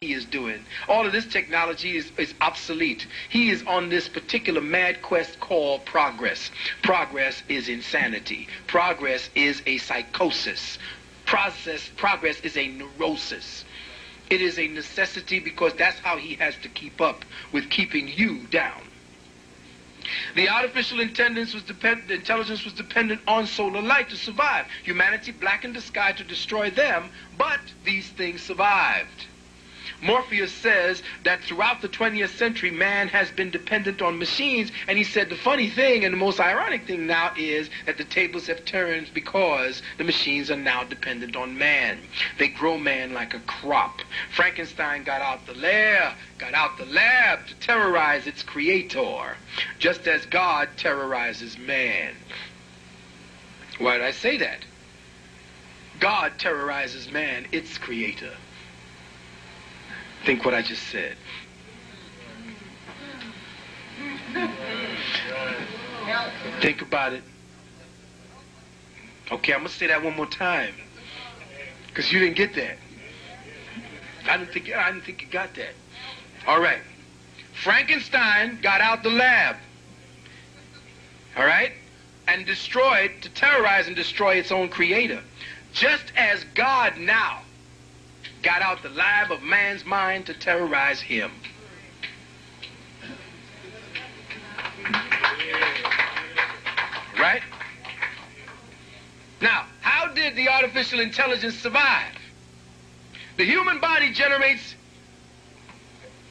he is doing. All of this technology is obsolete. He is on this particular mad quest called progress. Progress is insanity. Progress is a psychosis. Progress is a neurosis. It is a necessity because that's how he has to keep up with keeping you down. The artificial intelligence was dependent on solar light to survive. Humanity blackened the sky to destroy them, but these things survived. Morpheus says that throughout the 20th century, man has been dependent on machines, and he said the funny thing and the most ironic thing now is that the tables have turned because the machines are now dependent on man. They grow man like a crop. Frankenstein got out the lab to terrorize its creator, just as God terrorizes man. Why did I say that? God terrorizes man, its creator. Think what I just said. Think about it. Okay, I'm going to say that one more time. Because you didn't get that. I didn't think you got that. All right. Frankenstein got out the lab. All right? And destroyed, to terrorize and destroy its own creator. Just as God now got out the lab of man's mind to terrorize him. Right? Now, how did the artificial intelligence survive? The human body generates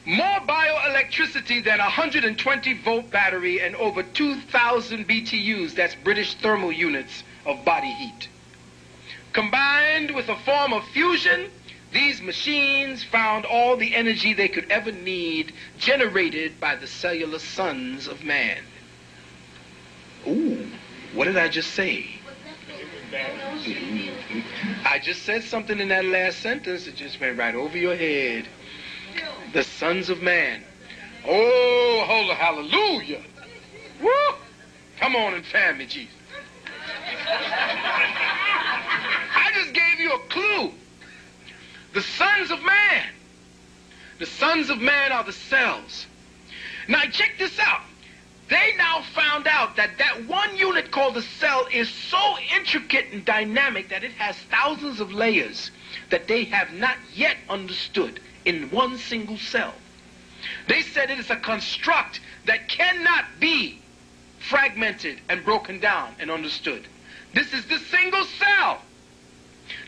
more bioelectricity than a 120-volt battery and over 2,000 BTUs, that's British thermal units of body heat. Combined with a form of fusion, these machines found all the energy they could ever need generated by the cellular sons of man. Ooh, what did I just say? I just said something in that last sentence that just went right over your head. The sons of man. Oh, holy hallelujah. Woo! Come on and fan me, Jesus. I just gave you a clue. The sons of man. The sons of man are the cells. Now check this out. They now found out that that one unit called the cell is so intricate and dynamic that it has thousands of layers that they have not yet understood in one single cell. They said it is a construct that cannot be fragmented and broken down and understood. This is the single cell.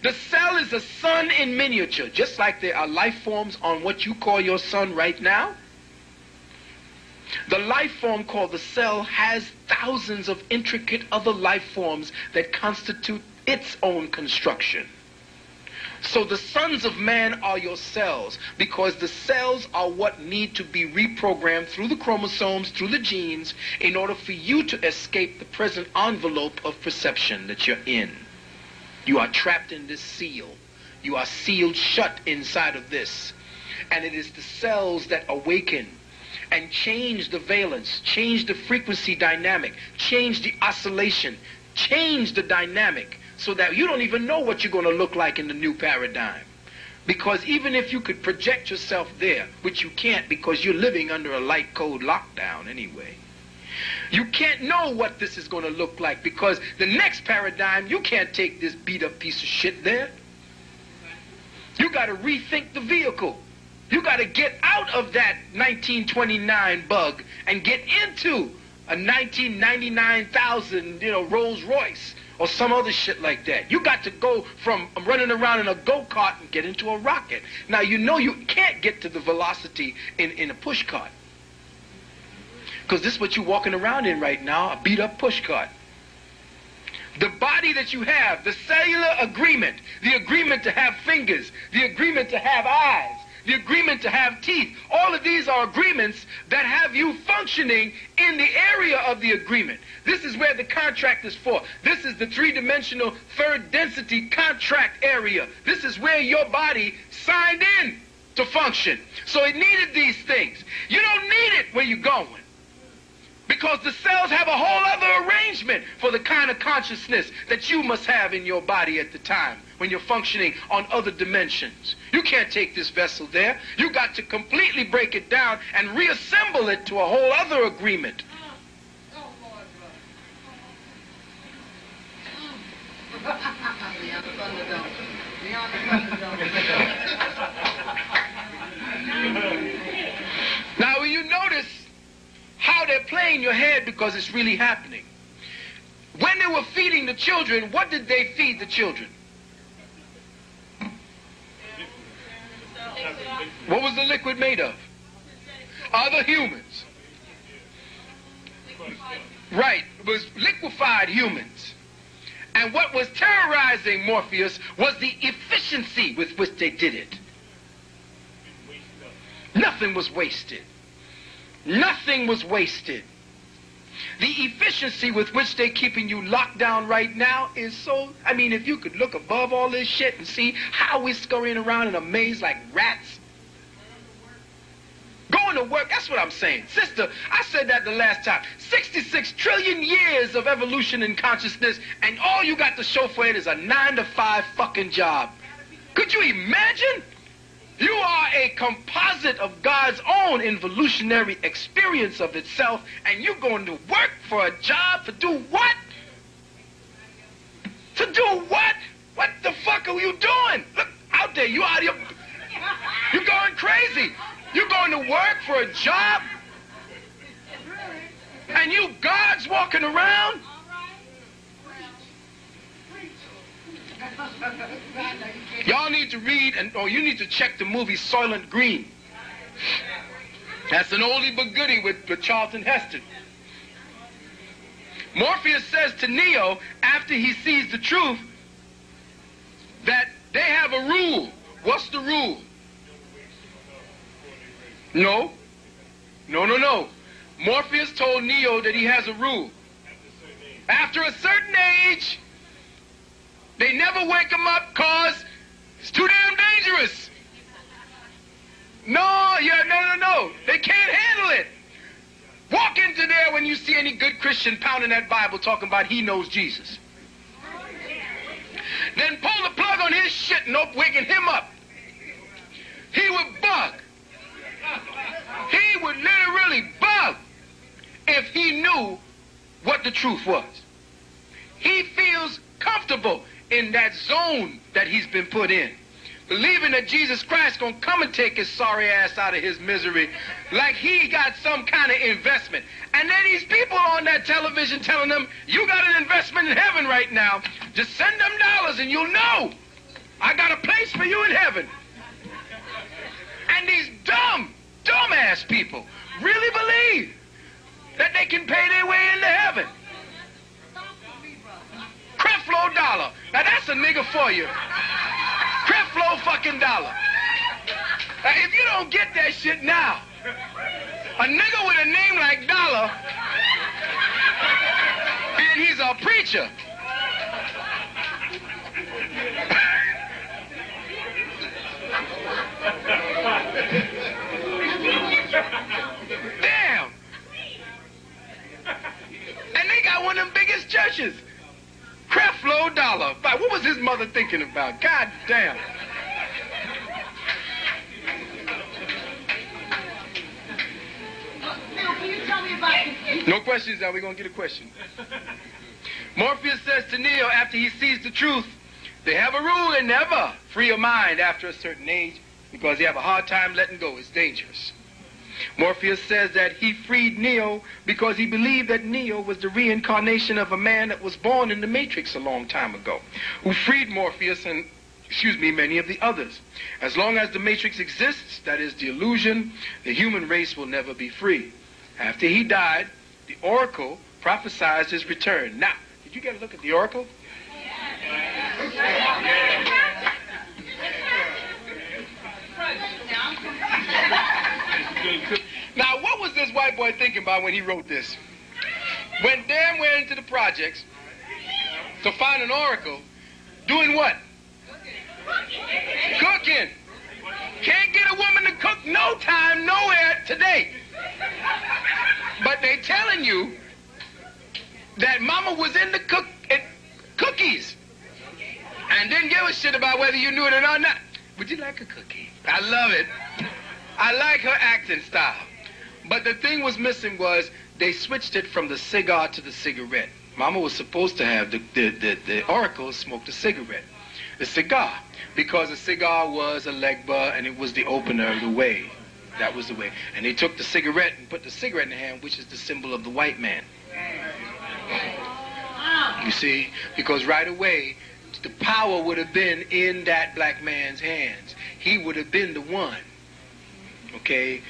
The cell is a sun in miniature, just like there are life forms on what you call your sun right now. The life form called the cell has thousands of intricate other life forms that constitute its own construction. So the sons of man are your cells, because the cells are what need to be reprogrammed through the chromosomes, through the genes, in order for you to escape the present envelope of perception that you're in. You are trapped in this seal. You are sealed shut inside of this. And it is the cells that awaken and change the valence, change the frequency dynamic, change the oscillation, change the dynamic, so that you don't even know what you're going to look like in the new paradigm. Because even if you could project yourself there, which you can't because you're living under a light code lockdown anyway, you can't know what this is going to look like, because the next paradigm, you can't take this beat up piece of shit there. You got to rethink the vehicle. You got to get out of that 1929 bug and get into a 1999,000, Rolls Royce or some other shit like that. You got to go from running around in a go-kart and get into a rocket. Now, you know you can't get to the velocity in a push cart. Because this is what you're walking around in right now, a beat-up push cart. The body that you have, the cellular agreement, the agreement to have fingers, the agreement to have eyes, the agreement to have teeth, all of these are agreements that have you functioning in the area of the agreement. This is where the contract is for. This is the three-dimensional third density contract area. This is where your body signed in to function. So it needed these things. You don't need it where you're going, because the cells have a whole other arrangement for the kind of consciousness that you must have in your body at the time when you're functioning on other dimensions. You can't take this vessel there. You got to completely break it down and reassemble it to a whole other agreement. Now, when you notice how they're playing your head because it's really happening. When they were feeding the children, what did they feed the children? What was the liquid made of? Other humans. Right, it was liquefied humans. And what was terrorizing Morpheus was the efficiency with which they did it. Nothing was wasted. Nothing was wasted. The efficiency with which they're keeping you locked down right now is so... I mean, if you could look above all this shit and see how we're scurrying around in a maze like rats. Going to work, that's what I'm saying. Sister, I said that the last time. 66 trillion years of evolution in consciousness, and all you got to show for it is a 9-to-5 fucking job. Could you imagine? You are a composite of God's own evolutionary experience of itself, and you're going to work for a job to do what? To do what? What the fuck are you doing? Look out there, you out here. You're going crazy. You're going to work for a job? And you gods walking around? Y'all need to read, or you need to check the movie Soylent Green. That's an oldie but goodie with Charlton Heston. Morpheus says to Neo, after he sees the truth, that they have a rule. What's the rule? No. No. Morpheus told Neo that he has a rule. After a certain age, they never wake him up because it's too damn dangerous. No. They can't handle it. Walk into there when you see any good Christian pounding that Bible talking about he knows Jesus. Then pull the plug on his shit and waking him up. He would bug. He would literally bug if he knew what the truth was. He feels comfortable in that zone that he's been put in, believing that Jesus Christ gonna come and take his sorry ass out of his misery like he got some kind of investment. And then these people on that television telling them, you got an investment in heaven right now, just send them dollars and you'll know I got a place for you in heaven. And these dumbass people really believe that they can pay their way into heaven. Creflo Dollar. Now that's a nigga for you. Creflo fucking Dollar. Now if you don't get that shit now, a nigga with a name like Dollar, and he's a preacher. Damn. And they got one of them biggest churches. Creflo Dollar. What was his mother thinking about? God damn. Can you tell me about No questions now. We're going to get a question. Morpheus says to Neo after he sees the truth, they have a rule and never free your mind after a certain age because you have a hard time letting go. It's dangerous. Morpheus says that he freed Neo because he believed that Neo was the reincarnation of a man that was born in the Matrix a long time ago, who freed Morpheus and, many of the others. As long as the Matrix exists, that is the illusion, the human race will never be free. After he died, the Oracle prophesied his return. Now, did you get a look at the Oracle? Now, what was this white boy thinking about when he wrote this? Went into the projects to find an oracle, doing what? Cooking. Can't get a woman to cook no time, nowhere today. But they telling you that mama was in the cookies and didn't give a shit about whether you knew it or not. Would you like a cookie? I love it. I like her acting style. But the thing was missing was they switched it from the cigar to the cigarette. Mama was supposed to have the oracle smoke the cigarette. The cigar. Because the cigar was a legba and it was the opener of the way. That was the way. And they took the cigarette and put the cigarette in the hand, which is the symbol of the white man. You see? Because right away, the power would have been in that black man's hands. He would have been the one, okay,